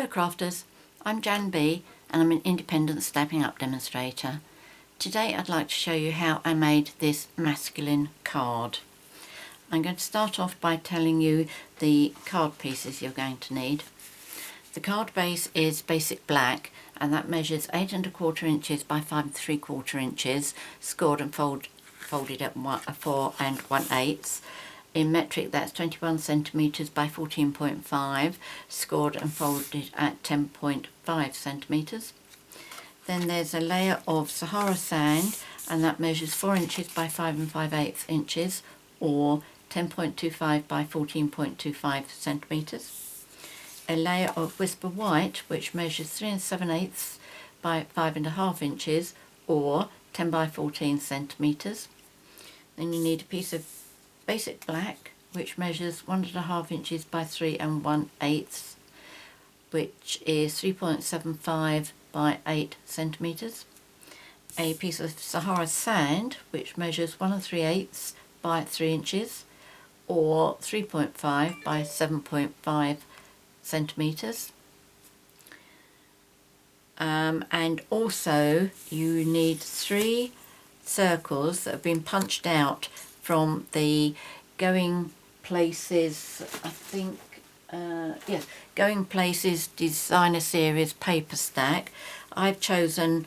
Hello crafters, I'm JanB and I'm an independent Stampin' Up demonstrator. Today I'd like to show you how I made this masculine card. I'm going to start off by telling you the card pieces you're going to need. The card base is basic black and that measures 8 1/4 inches by 5 3/4 inches, scored and folded at 4 1/8. In metric that's 21 centimetres by 14.5, scored and folded at 10.5 centimetres. Then there's a layer of Sahara sand and that measures 4 inches by 5 5/8 inches or 10.25 by 14.25 centimetres. A layer of Whisper White which measures 3 7/8 by 5 1/2 inches or 10 by 14 centimetres. Then you need a piece of basic black which measures 1 1/2 inches by 3 1/8, which is 3.75 by 8 centimetres. A piece of Sahara sand which measures 1 3/8 by 3 inches or 3.5 by 7.5 centimetres. And also you need 3 circles that have been punched out from the Going Places, I think, yes, Going Places Designer Series paper stack. I've chosen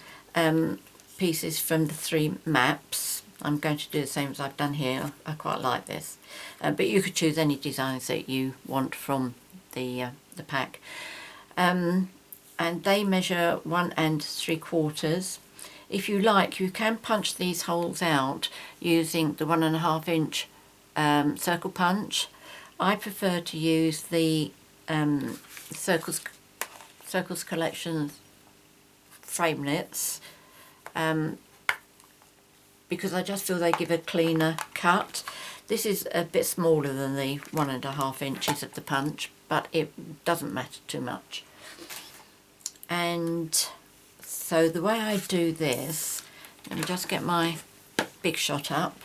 pieces from the 3 maps. I'm going to do the same as I've done here. I quite like this, but you could choose any designs that you want from the pack. And they measure 1 3/4. If you like, you can punch these holes out using the 1 1/2 inch circle punch. I prefer to use the Circles Collection Framelits because I just feel they give a cleaner cut. This is a bit smaller than the 1 1/2 inches of the punch, but it doesn't matter too much. And so the way I do this, let me just get my Big Shot up.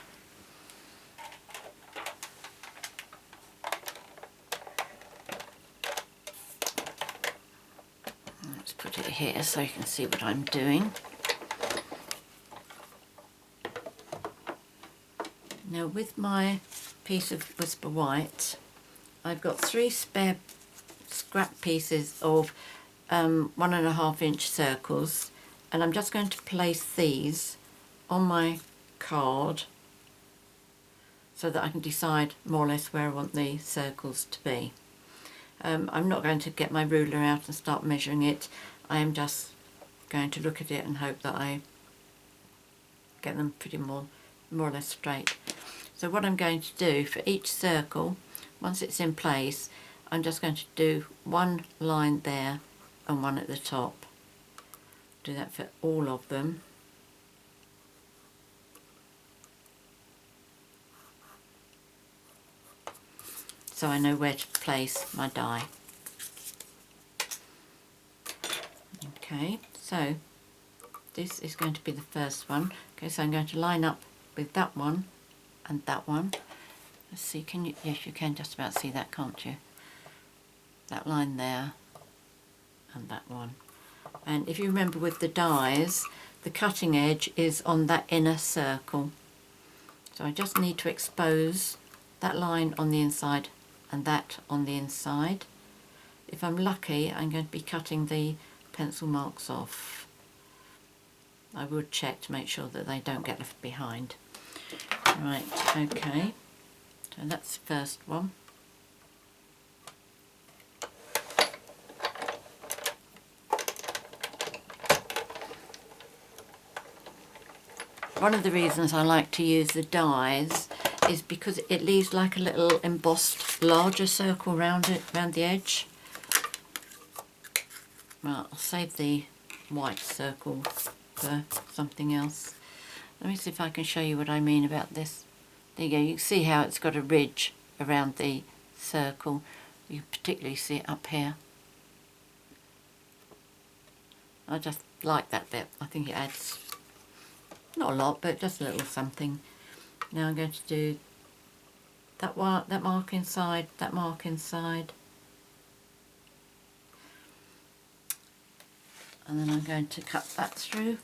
Let's put it here so you can see what I'm doing. Now with my piece of Whisper White, I've got 3 spare scrap pieces of 1 1/2 inch circles, and I'm just going to place these on my card so that I can decide more or less where I want the circles to be. I'm not going to get my ruler out and start measuring it. I am just going to look at it and hope that I get them pretty more or less straight. So what I'm going to do for each circle, once it's in place, I'm just going to do 1 line there and 1 at the top. Do that for all of them. So I know where to place my die. Okay, so this is going to be the first one. Okay, so I'm going to line up with that one and that one. Let's see, can you? Yes, you can just about see that, can't you? That line there and that one. And if you remember with the dies, the cutting edge is on that inner circle. So I just need to expose that line on the inside and that on the inside. If I'm lucky, I'm going to be cutting the pencil marks off. I would check to make sure that they don't get left behind. Right, okay. So that's the first one. One of the reasons I like to use the dies is because it leaves like a little embossed larger circle around the edge. Well, I'll save the white circle for something else. Let me see if I can show you what I mean about this. There you go, you can see how it's got a ridge around the circle. You can particularly see it up here. I just like that bit. I think it adds, not a lot, but just a little something. Now I'm going to do that one, that mark inside, that mark inside. and then I'm going to cut that through.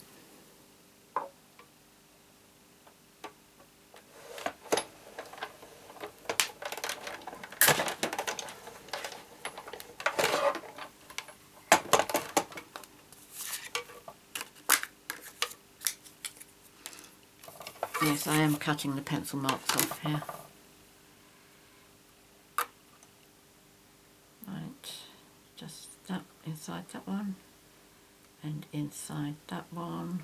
Yes, I am cutting the pencil marks off here. Right, just that inside that one and inside that one.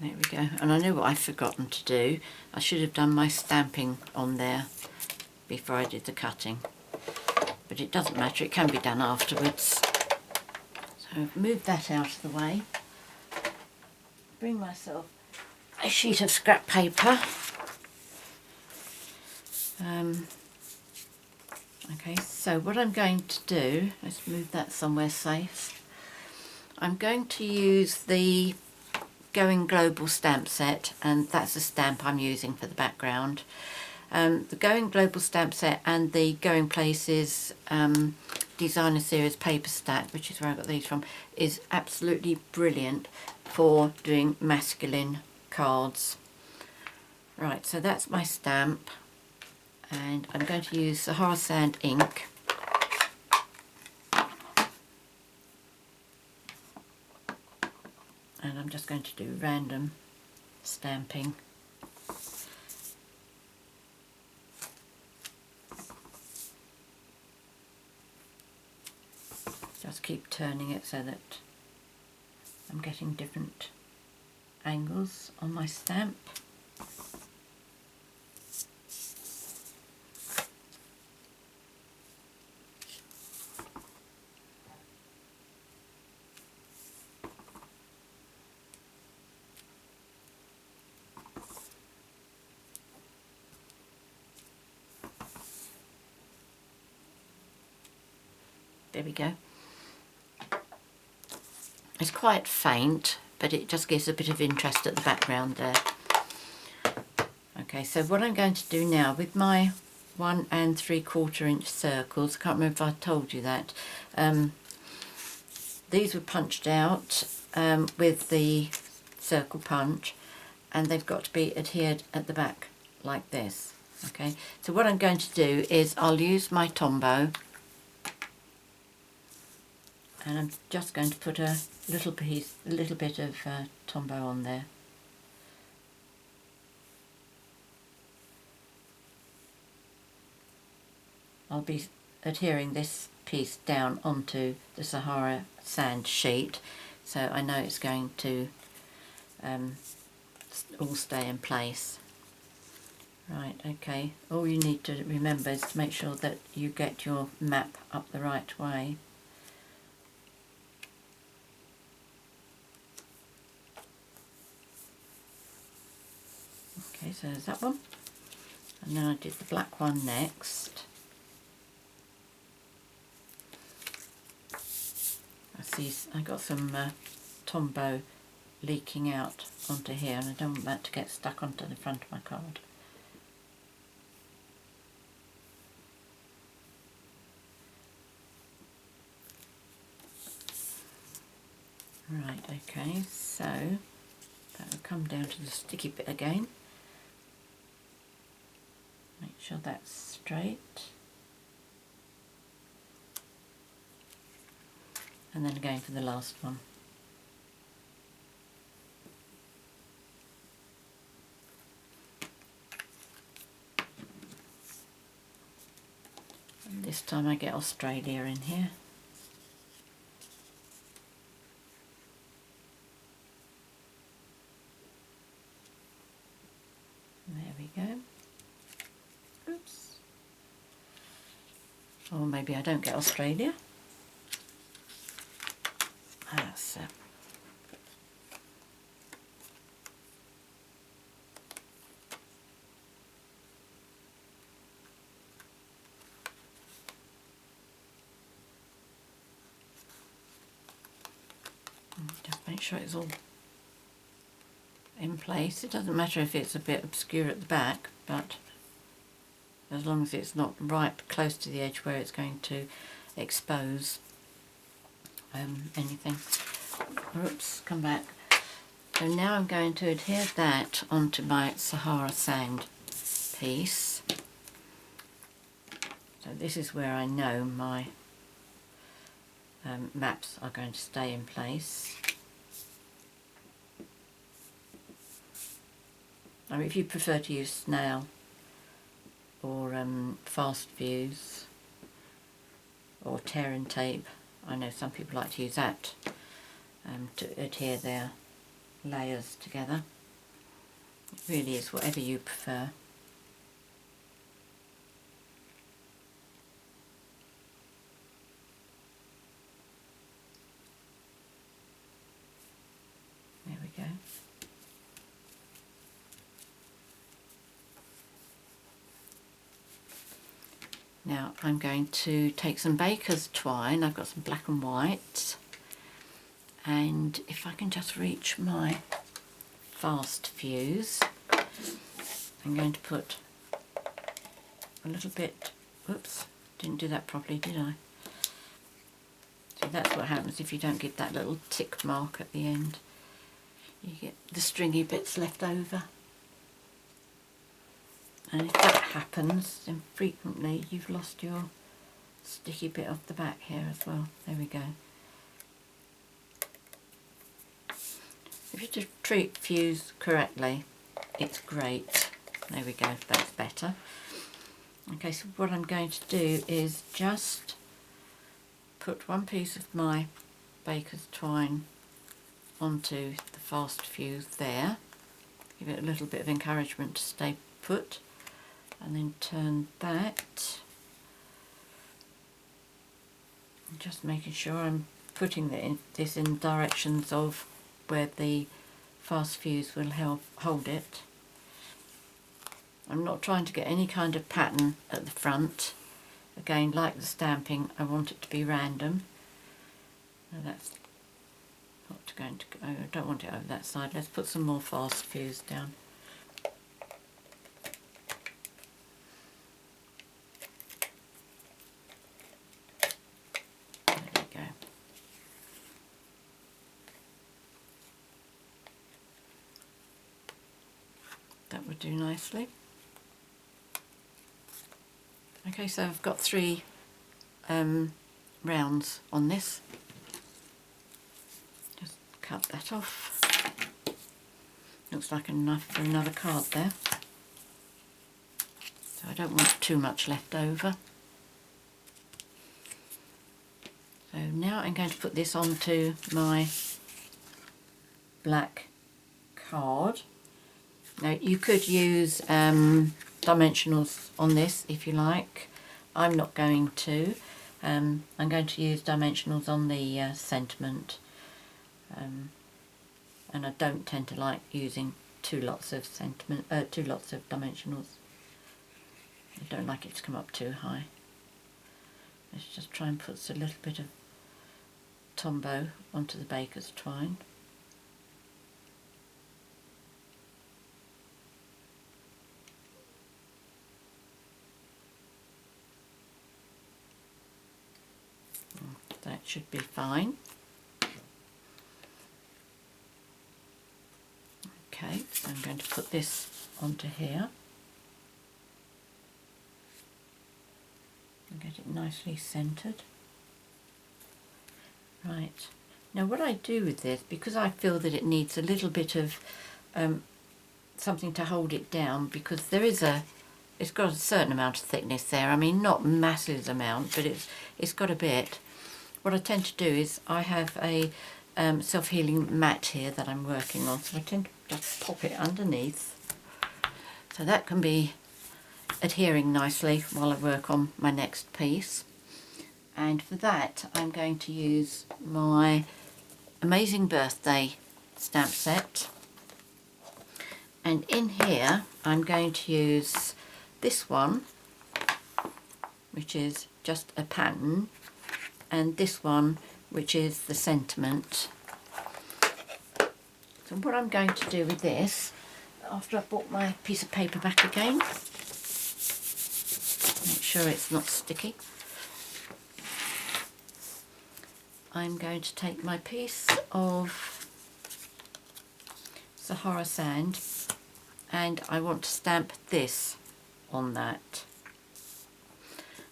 There we go. And I know what I've forgotten to do. I should have done my stamping on there before I did the cutting. But it doesn't matter, it can be done afterwards. So move that out of the way. Bring myself a sheet of scrap paper. Okay, so what I'm going to do, let's move that somewhere safe. I'm going to use the Going Global stamp set, and that's the stamp I'm using for the background. The Going Global stamp set and the Going Places Designer Series paper stack, which is where I got these from, is absolutely brilliant for doing masculine cards. Right, so that's my stamp, and I'm going to use Sahara Sand Ink. And I'm just going to do random stamping. Just keep turning it so that I'm getting different angles on my stamp. There we go. It's quite faint, but it just gives a bit of interest at the background there. Okay, so what I'm going to do now with my 1 3/4 inch circles, I can't remember if I told you that, these were punched out with the circle punch, and they've got to be adhered at the back like this. Okay, so what I'm going to do is I'll use my Tombow, and I'm just going to put a little bit of Tombow on there. I'll be adhering this piece down onto the Sahara Sand sheet, so I know it's going to all stay in place. Right, okay, all you need to remember is to make sure that you get your map up the right way. Okay, so there's that one, and then I did the black one next. I see I got some Tombow leaking out onto here, and I don't want that to get stuck onto the front of my card. Right, okay, so that will come down to the sticky bit again. Make sure that's straight. And then again for the last one. And this time I get Australia in here. There we go. Oops. Or maybe I don't get Australia. That's make sure it's all in place. It doesn't matter if it's a bit obscure at the back, but as long as it's not right close to the edge where it's going to expose anything. Oops, come back. So now I'm going to adhere that onto my Sahara Sand piece. So this is where I know my maps are going to stay in place. I mean, if you prefer to use snail or fast views or tear and tape, I know some people like to use that to adhere their layers together. It really is whatever you prefer. There we go. Now I'm going to take some baker's twine. I've got some black and white, and if I can just reach my fast fuse, I'm going to put a little bit, oops, didn't do that properly, did I? See, that's what happens if you don't get that little tick mark at the end. You get the stringy bits left over. And if that happens, then frequently you've lost your sticky bit off the back here as well. There we go. If you just treat fuse correctly, it's great. There we go, that's better. Okay, so what I'm going to do is just put one piece of my baker's twine onto the fast fuse there. Give it a little bit of encouragement to stay put. And then turn that, just making sure I'm putting this in directions of where the fast fuse will help hold it. I'm not trying to get any kind of pattern at the front. Again, like the stamping, I want it to be random. Now that's not going to go, I don't want it over that side. Let's put some more fast fuse down. That would do nicely. Okay, so I've got 3 rounds on this. Just cut that off. Looks like enough for another card there. So I don't want too much left over. So now I'm going to put this onto my black card. Now you could use dimensionals on this if you like. I'm not going to. I'm going to use dimensionals on the sentiment, and I don't tend to like using 2 lots of dimensionals. I don't like it to come up too high. Let's just try and put a little bit of Tombow onto the baker's twine. That should be fine. Okay, so I'm going to put this onto here and get it nicely centered. Right, now what I do with this, because I feel that it needs a little bit of something to hold it down, because it's got a certain amount of thickness there. I mean, not massive amount, but it's got a bit. What I tend to do is I have a self-healing mat here that I'm working on, so I tend to just pop it underneath so that can be adhering nicely while I work on my next piece. And for that I'm going to use my Amazing Birthday stamp set, and in here I'm going to use this one, which is just a pattern, and this one, which is the sentiment. So what I'm going to do with this, after I've brought my piece of paper back again, make sure it's not sticky, I'm going to take my piece of Sahara Sand and I want to stamp this on that.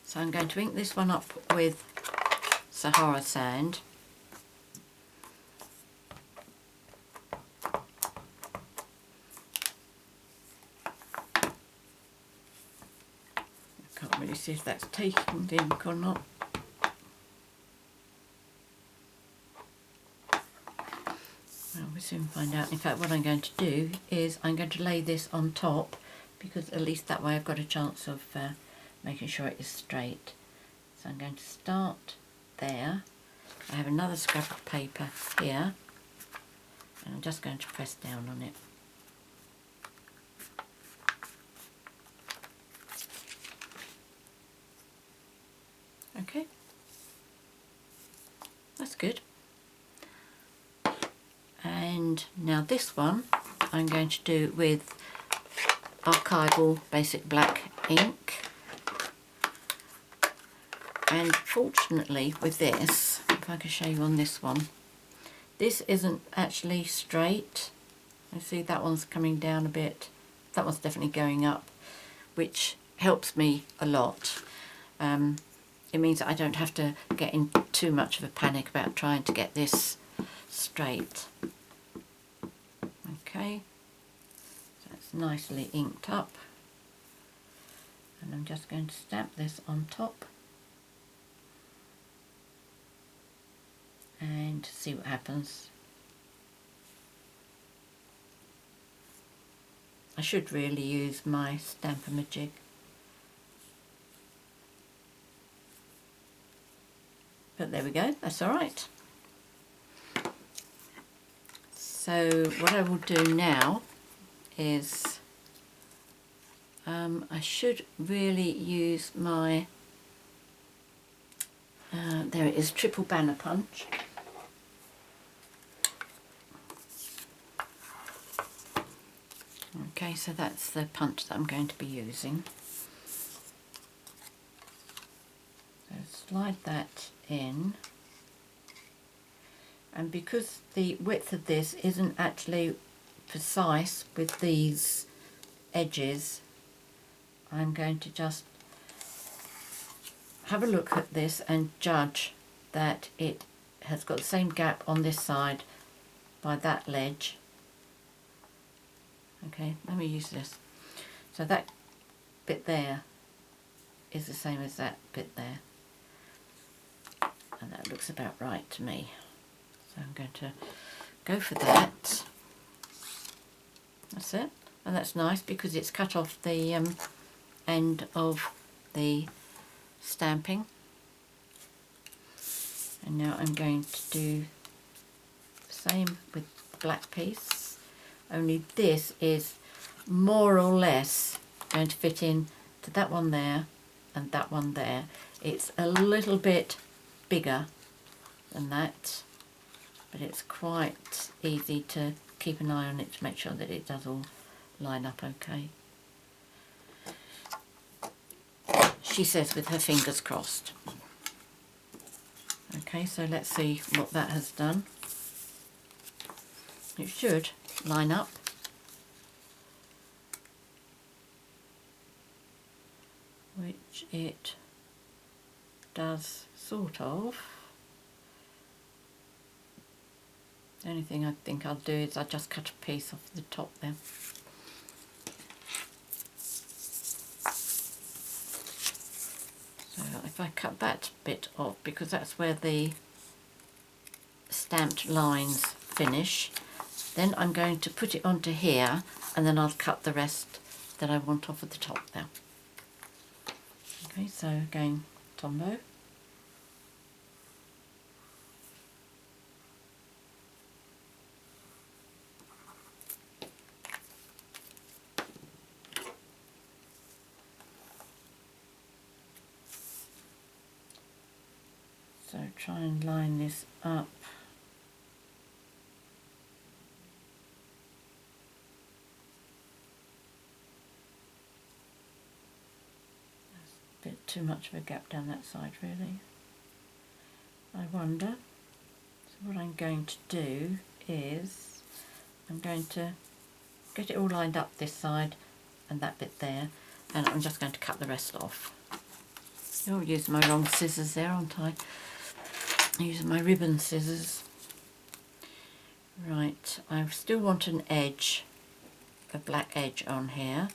So I'm going to ink this one up with Sahara Sand. I can't really see if that's taking the ink or not. Well, we'll soon find out. In fact, what I'm going to do is I'm going to lay this on top, because at least that way I've got a chance of making sure it is straight. So I'm going to start there. I have another scrap of paper here and I'm just going to press down on it. Okay, that's good. And now this one I'm going to do with archival basic black ink, and fortunately with this, if I can show you on this one, this isn't actually straight. I see that one's coming down a bit, that one's definitely going up, which helps me a lot. It means that I don't have to get in too much of a panic about trying to get this straight. Okay, so it's nicely inked up, and I'm just going to stamp this on top and see what happens. I should really use my Stampin' jig. But there we go, that's alright. So what I will do now is I should really use my, there it is, triple banner punch. Okay, so that's the punch that I'm going to be using. So slide that in, and because the width of this isn't actually precise with these edges, I'm going to just have a look at this and judge that it has got the same gap on this side by that ledge. Okay, let me use this. So that bit there is the same as that bit there, and that looks about right to me. So I'm going to go for that. That's it, and that's nice because it's cut off the end of the stamping. And now I'm going to do the same with the black piece, only this is more or less going to fit in to that one there and that one there. It's a little bit bigger than that, but it's quite easy to keep an eye on it to make sure that it does all line up okay. She says with her fingers crossed. Okay, so let's see what that has done. It should line up. Which it does sort of. The only thing I think I'll do is I'll just cut a piece off the top there. So if I cut that bit off, because that's where the stamped lines finish, then I'm going to put it onto here, and then I'll cut the rest that I want off at the top there. Okay, so again, Tombow. So try and line this up. too much of a gap down that side really. I wonder. So what I'm going to do is I'm going to get it all lined up this side and that bit there, and I'm just going to cut the rest off. I'll use my wrong scissors there, aren't I? I'm using my ribbon scissors. Right, I still want an edge, a black edge on here,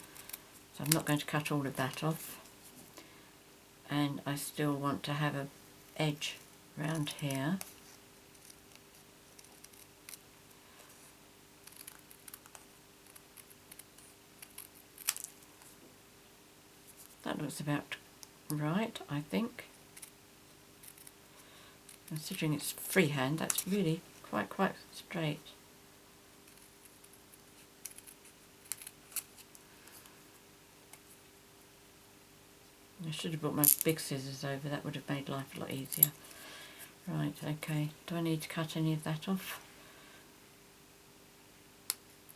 so I'm not going to cut all of that off. And I still want to have an edge round here. That looks about right, I think. Considering it's freehand, that's really quite straight. I should have brought my big scissors over, that would have made life a lot easier. Right, okay, do I need to cut any of that off?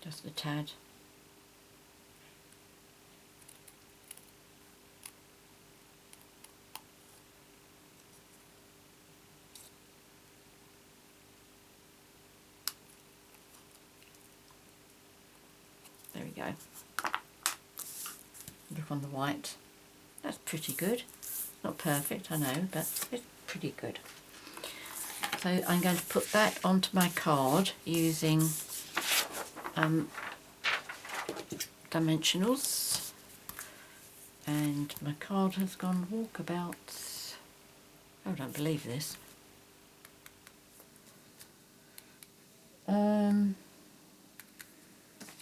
Just a tad. There we go. Look on the white. That's pretty good. Not perfect, I know, but it's pretty good. So I'm going to put that onto my card using dimensionals. And my card has gone walkabouts. Oh, I don't believe this.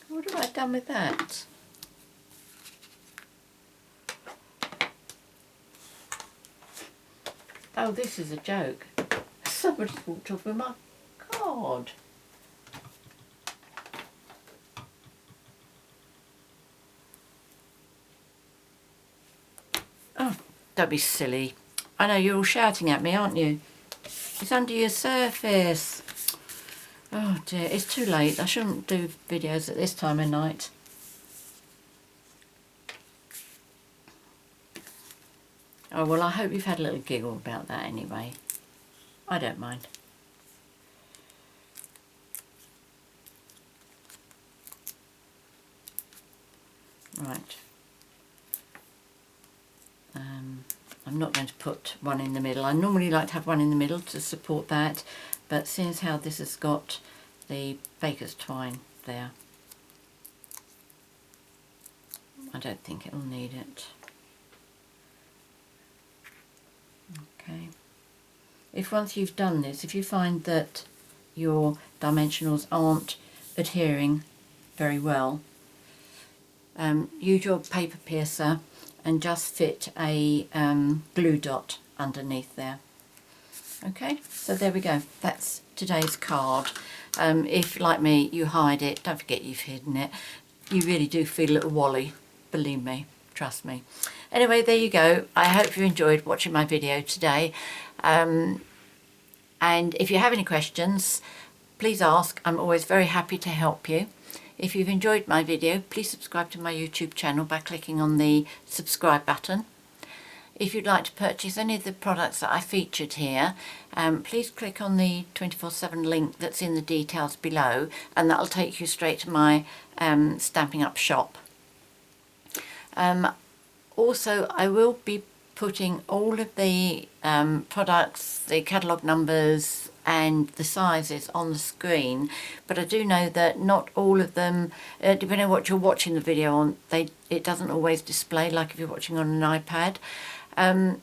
What have I done with that? Oh, this is a joke. Somebody's walked off with my card. Oh, don't be silly. I know you're all shouting at me, aren't you? It's under your surface. Oh dear, it's too late. I shouldn't do videos at this time of night. Oh well, I hope you've had a little giggle about that anyway. I don't mind. Right. I'm not going to put one in the middle. I normally like to have one in the middle to support that, but seeing as how this has got the baker's twine there, I don't think it'll need it. Okay. If once you've done this, if you find that your dimensionals aren't adhering very well, use your paper piercer and just fit a glue dot underneath there. Okay, so there we go. That's today's card. If, like me, you hide it, don't forget you've hidden it. You really do feel a little wally, believe me, trust me. Anyway, there you go. I hope you enjoyed watching my video today. And if you have any questions, please ask. I'm always very happy to help you. If you've enjoyed my video, please subscribe to my YouTube channel by clicking on the subscribe button. If you'd like to purchase any of the products that I featured here, please click on the 24/7 link that's in the details below, and that'll take you straight to my Stampin' Up shop. Also, I will be putting all of the products, the catalogue numbers and the sizes on the screen, but I do know that not all of them, depending on what you're watching the video on, it doesn't always display like if you're watching on an iPad.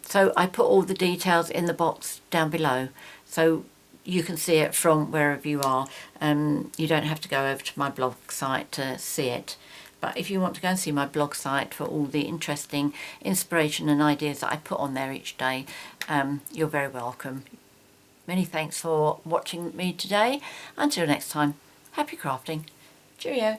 So I put all the details in the box down below, so you can see it from wherever you are. You don't have to go over to my blog site to see it. But if you want to go and see my blog site for all the interesting inspiration and ideas that I put on there each day, you're very welcome. Many thanks for watching me today. Until next time, happy crafting. Cheerio.